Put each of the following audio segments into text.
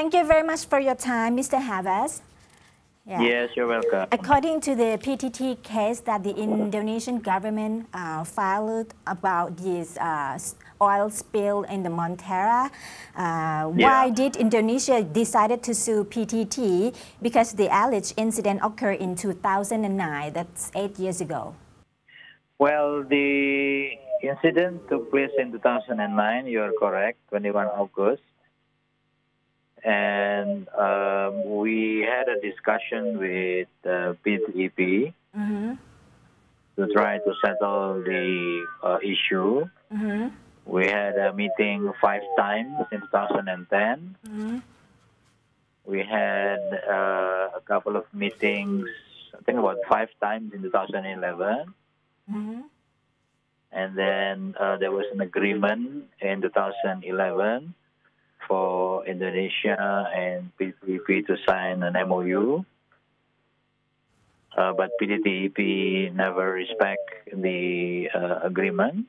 Thank you very much for your time, Mr. Havas. Yeah. Yes, you're welcome. According to the PTT case that the Indonesian government filed about this oil spill in the Montara, why did Indonesia decided to sue PTT? Because the alleged incident occurred in 2009, that's 8 years ago. Well, the incident took place in 2009, you are correct, 21 August. And we had a discussion with PTT to try to settle the issue. We had a meeting 5 times in 2010. We had a couple of meetings, I think about 5 times in 2011. And then there was an agreement in 2011 for Indonesia and PTT to sign an MOU. But PTT never respect the agreement.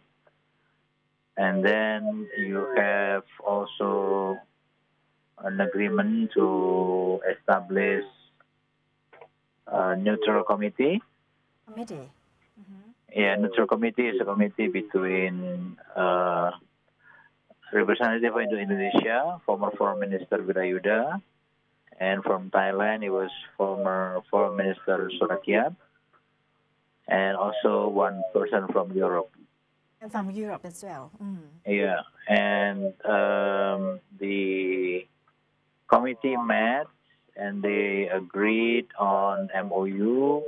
And then you have also an agreement to establish a neutral committee. Yeah, neutral committee is a committee between representative of Indonesia, former Foreign Minister Wirayuda, and from Thailand it was former Foreign Minister Surakiat, and also one person from Europe. And from Europe as well. Yeah, and the committee met and they agreed on MOU,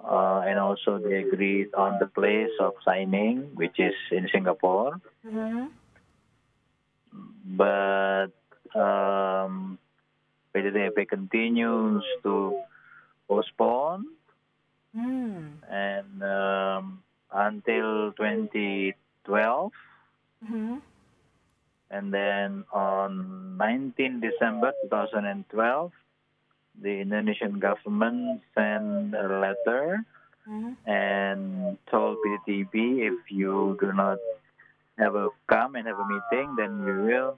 and also they agreed on the place of signing, which is in Singapore. But PTT continues to postpone, and until 2012, and then on 19 December 2012, the Indonesian government sent a letter and told PTT, if you do not come and have a meeting, then we will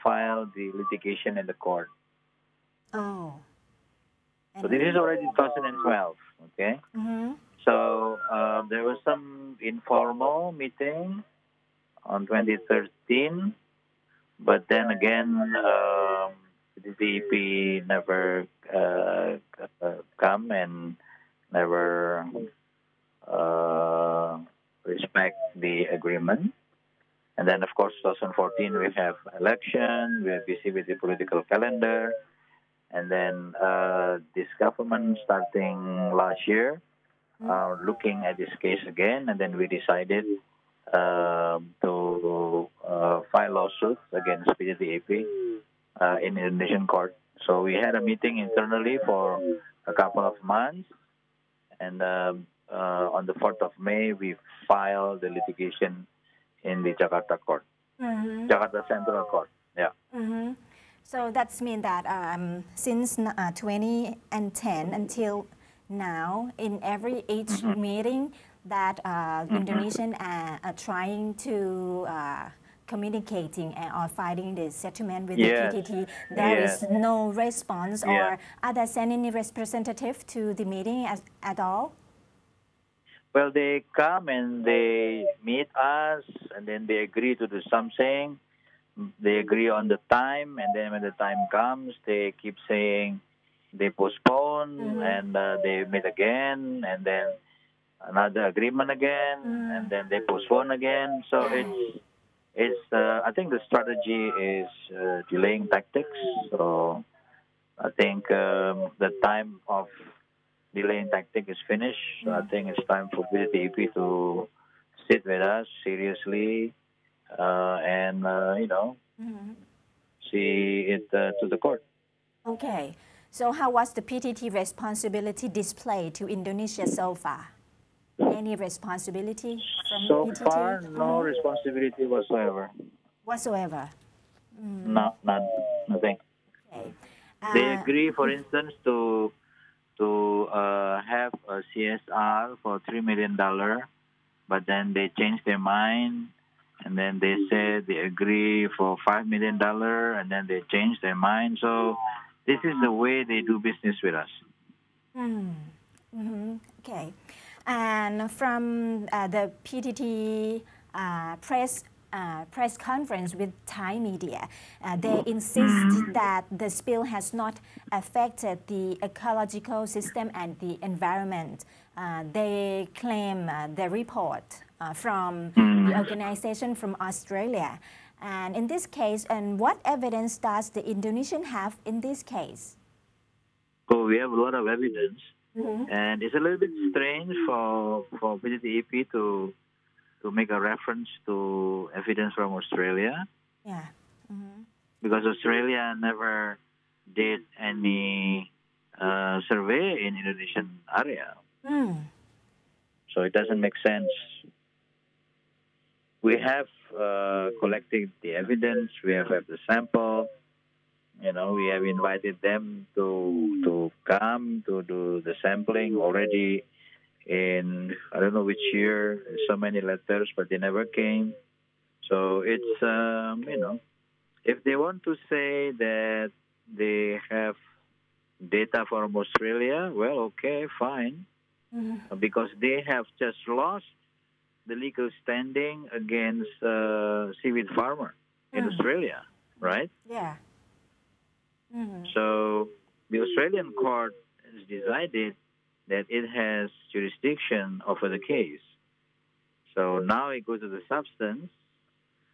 file the litigation in the court. Oh. So this is already 2012, okay? So there was some informal meeting on 2013, but then again, PTT never come and never respect the agreement. And then, of course, 2014, we have election, we are busy with the political calendar. And then this government, starting last year, looking at this case again, and then we decided to file lawsuits against PTT in Indonesian court. So we had a meeting internally for a couple of months, and on the 4th of May, we filed the litigation in the Jakarta court, Jakarta Central Court. Yeah. So that's mean that since 2010 until now, in every each meeting that Indonesian are trying to communicating or finding the settlement with the PTT, there is no response, or are they sending any representative to the meeting at all? Well, they come and they meet us, and then they agree to do something. They agree on the time, and then when the time comes, they keep saying they postpone, and they meet again, and then another agreement again, and then they postpone again. So it's I think the strategy is delaying tactics. So I think the time of delaying tactic is finished. So I think it's time for PTT to sit with us seriously and see it to the court. Okay. So how was the PTT responsibility displayed to Indonesia so far? Any responsibility from PTT? So far, no responsibility whatsoever. No, nothing. Okay. They agree, for instance, to have a CSR for $3 million, but then they changed their mind and then they said they agree for $5 million, and then they changed their mind. So this is the way they do business with us. Okay. And from the PTT press conference with Thai media, they insist that the spill has not affected the ecological system and the environment. They claim the report from the organization from Australia. And in this case, and what evidence does the Indonesian have in this case? Oh, we have a lot of evidence. And it's a little bit strange for PTTEP to make a reference to evidence from Australia. Yeah. Because Australia never did any survey in Indonesian area. So it doesn't make sense. We have collected the evidence. We have the sample. We have invited them to come to do the sampling already in, I don't know which year, so many letters, but they never came. So it's, if they want to say that they have data from Australia, well, okay, fine. Because they have just lost the legal standing against seaweed farmer in Australia, right? Yeah. So the Australian court has decided that it has jurisdiction over the case. So now it goes to the substance.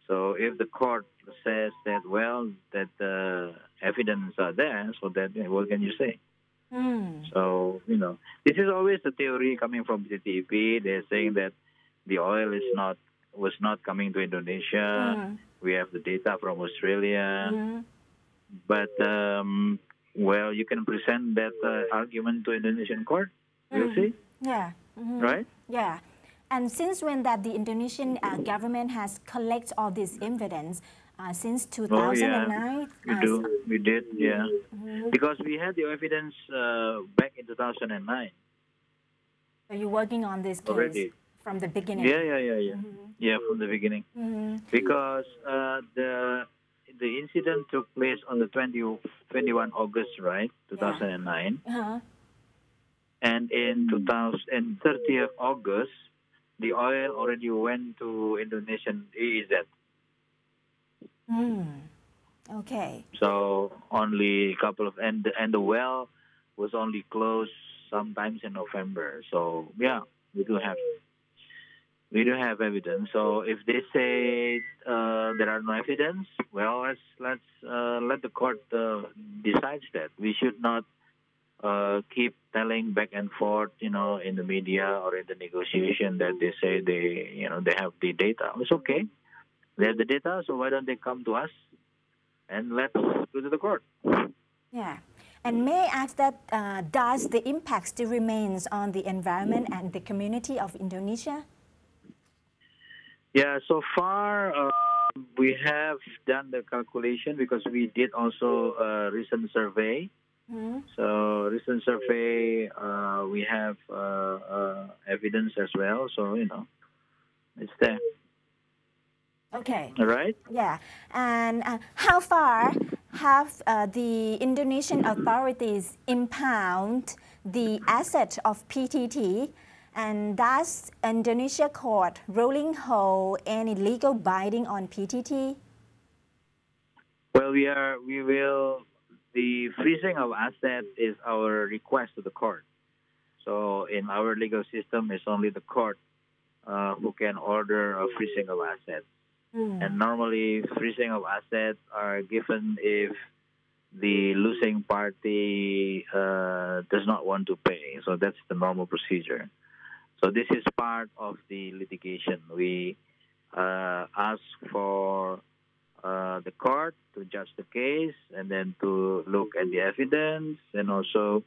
So if the court says that, well, that the evidence are there, so that, what can you say? So, this is always the theory coming from the TTP. They're saying that the oil was not coming to Indonesia. We have the data from Australia. But, well, you can present that argument to Indonesian court. We'll see. Yeah. Right? Yeah. And since when that the Indonesian government has collected all this evidence since 2009? We did, yeah. Because we had the evidence back in 2009. So you're working on this case already from the beginning? Yeah. Yeah, from the beginning. Because the incident took place on the 21 August, right, 2009. And in 30th August, the oil already went to Indonesian EEZ. Okay. So only a couple of, and the well was only closed sometimes in November. So yeah, we do have evidence. So if they say there are no evidence, well, let's let the court decide that. We should not keep telling back and forth, in the media or in the negotiation that they say they have the data. It's okay. They have the data, so why don't they come to us and let's go to the court? Yeah. And may I ask that does the impact still remains on the environment and the community of Indonesia? Yeah, so far we have done the calculation because we did also a recent survey. So recent survey, we have evidence as well. So, it's there. Okay. All right? Yeah. And how far have the Indonesian authorities impound the asset of PTT? And does Indonesia court ruling hold any legal binding on PTT? Well, the freezing of assets is our request to the court. So in our legal system, it's only the court who can order a freezing of assets. And normally, freezing of assets are given if the losing party does not want to pay. So that's the normal procedure. So this is part of the litigation. We ask for the court to judge the case and then to look at the evidence and also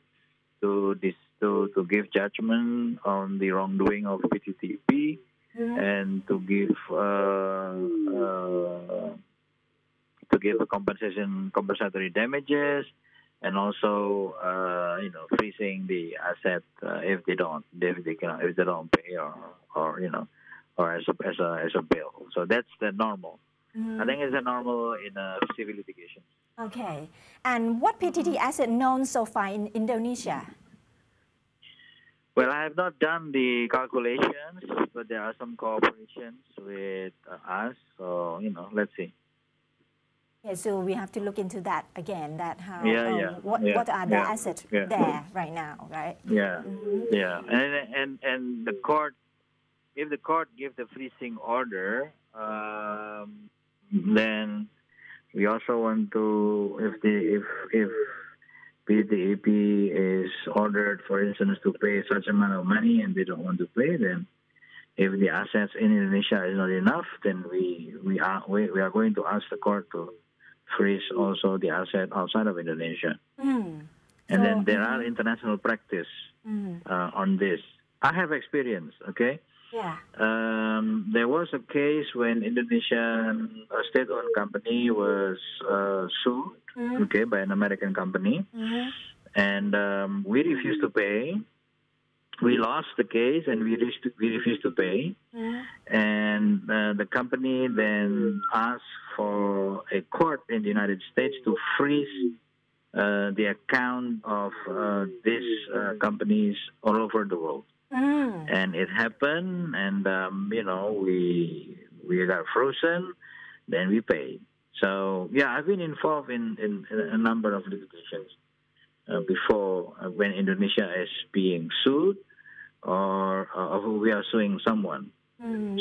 to give judgment on the wrongdoing of PTTP and to give a compensatory damages and also freezing the asset if they don't pay or as a bill. So that's the normal. I think it's a normal in civil litigation. Okay. And what PTT asset known so far in Indonesia? Well, I have not done the calculations, but there are some cooperations with us. So, let's see. Okay, so we have to look into that again, that how, what are the assets there right now, right? Yeah, and the court, if the court gives the freezing order, then we also want to, if PTAP is ordered, for instance, to pay such amount of money and they don't want to pay, then if the assets in Indonesia is not enough, then we are going to ask the court to freeze also the asset outside of Indonesia. And then there are international practice on this. I have experience, okay? Yeah. There was a case when Indonesian state-owned company was sued, okay, by an American company, and we refused to pay. We lost the case, and we refused to pay. And the company then asked for a court in the United States to freeze the account of these companies all over the world. And it happened, and we got frozen. Then we paid. So yeah, I've been involved in a number of litigations before when Indonesia is being sued or we are suing someone.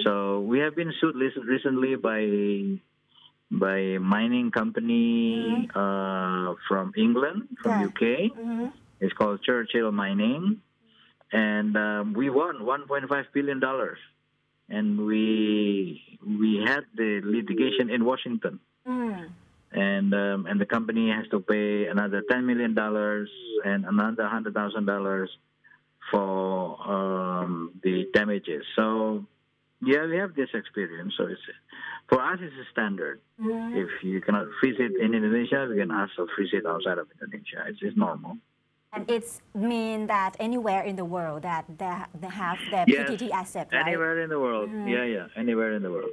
So we have been sued recently by mining company from England, from UK. It's called Churchill Mining. And we won $1.5 billion, and we had the litigation in Washington, and the company has to pay another $10 million and another $100,000 for the damages. So yeah, we have this experience. So for us, it's a standard. If you cannot freeze it in Indonesia, we can also freeze it outside of Indonesia. It's normal. And it's mean that anywhere in the world that they have their PTT asset, right? Anywhere in the world. Anywhere in the world,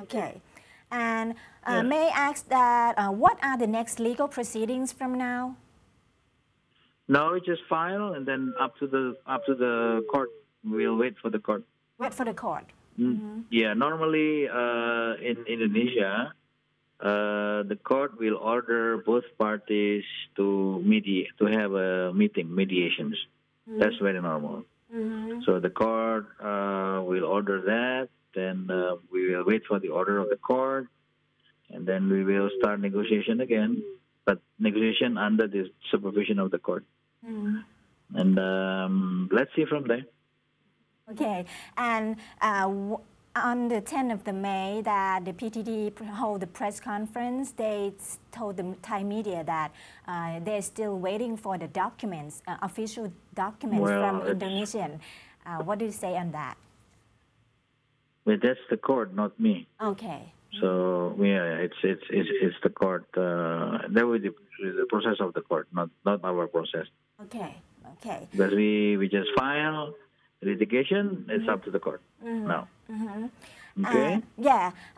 Okay. And may I ask that what are the next legal proceedings from now? No, we just file, and then up to the court. We'll wait for the court. Wait for the court. Yeah, normally in Indonesia, the court will order both parties to have a mediations. That's very normal. So the court will order that, then we will wait for the order of the court, and then we will start negotiation again, but negotiation under the supervision of the court. And let's see from there. Okay, and on the 10th of May, that the PTT hold the press conference, they told the Thai media that they're still waiting for the documents, official documents from Indonesian. What do you say on that? Well, that's the court, not me. Okay. So yeah, it's the court. That will be the process of the court, not our process. Okay. Because we just file litigation. It's up to the court now. Okay.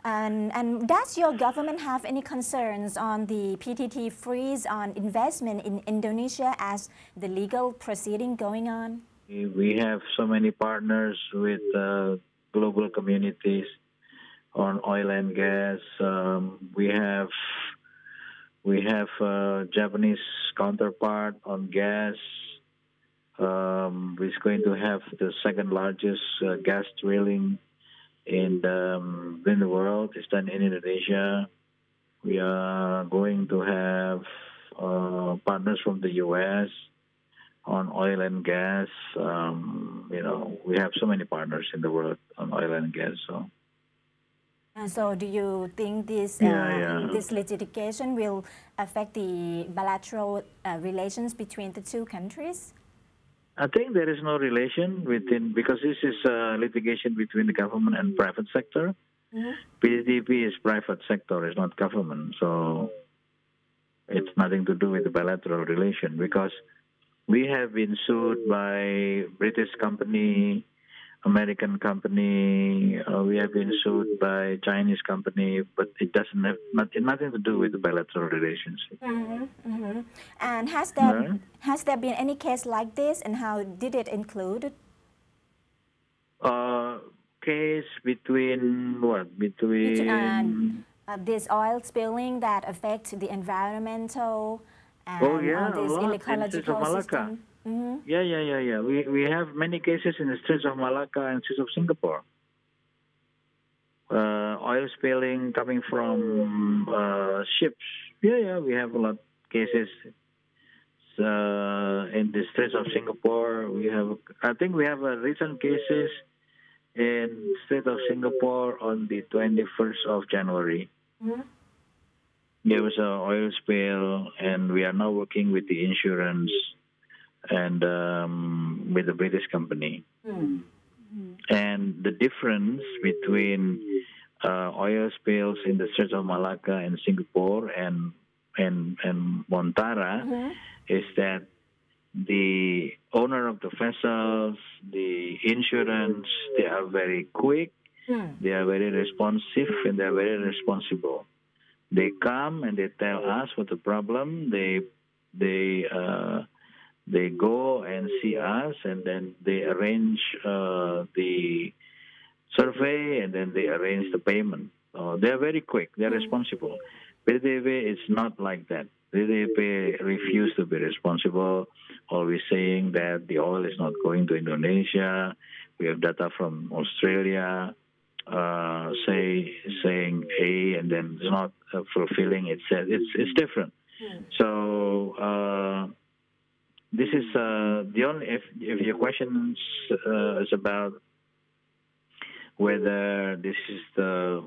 And does your government have any concerns on the PTT freeze on investment in Indonesia as the legal proceeding going on? We have so many partners with global communities on oil and gas. We have Japanese counterpart on gas. We're going to have the second largest gas drilling in the world. It's done in Indonesia. We are going to have partners from the U.S. on oil and gas. We have so many partners in the world on oil and gas. So do you think this litigation will affect the bilateral relations between the two countries? I think there is no relation because this is litigation between the government and private sector. PTTP is private sector, it's not government. So it's nothing to do with the bilateral relation because we have been sued by British company American company. We have been sued by Chinese company, but it doesn't have nothing to do with the bilateral relationship. And has there been any case like this, and how did it include? Case between what? Between this oil spilling that affects the environmental and this ecological system. Yeah. We have many cases in the Straits of Malacca and Straits of Singapore. Oil spilling coming from ships. Yeah, we have a lot of cases in the Straits of Singapore. I think we have recent cases in Strait of Singapore on the 21st of January. There was an oil spill, and we are now working with the insurance and with the British company. And the difference between oil spills in the Straits of Malacca and Singapore and Montara is that the owner of the vessels, the insurance, they are very quick, they are very responsive, and they are very responsible. They come and they tell us what the problem. They go and see us, and then they arrange the survey, and then they arrange the payment. They are very quick. They are responsible. PTTEP is not like that. PTTEP refuse to be responsible, always saying that the oil is not going to Indonesia. We have data from Australia saying A, and then it's not fulfilling. It says it's different. So this is the only. If your question is about whether this is the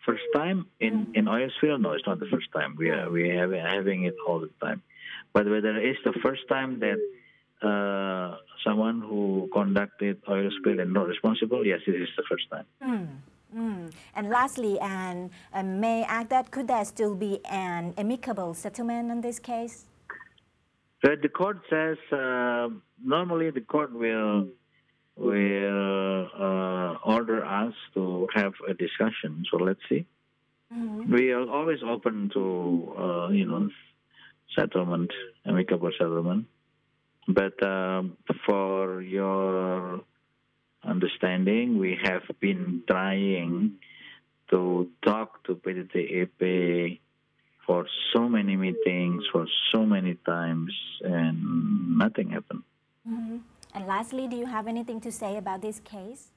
first time in oil spill, no, it's not the first time. We are having it all the time. But whether it's the first time that someone who conducted oil spill and not responsible, yes, it is the first time. And lastly, may I ask that could there still be an amicable settlement on this case? The court says normally the court will order us to have a discussion. So let's see. We are always open to settlement, amicable settlement. But for your understanding, we have been trying to talk to PTTEP for so many meetings, for so many times, and nothing happened. And lastly, do you have anything to say about this case?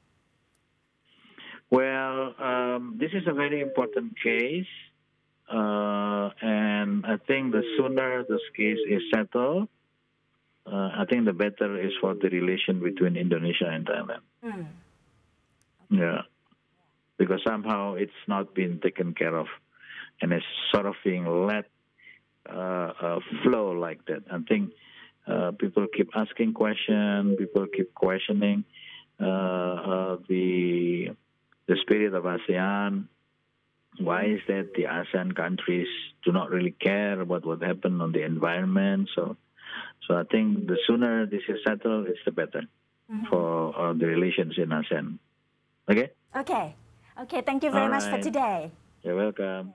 Well, this is a very important case, and I think the sooner this case is settled, I think the better is for the relation between Indonesia and Thailand. Yeah, because somehow it's not been taken care of, and it's sort of being let flow like that. I think people keep asking questions, people keep questioning the spirit of ASEAN. Why is that the ASEAN countries do not really care about what happened on the environment? So I think the sooner this is settled, it's the better for the relations in ASEAN. Okay? Okay. Thank you very much for today. You're welcome.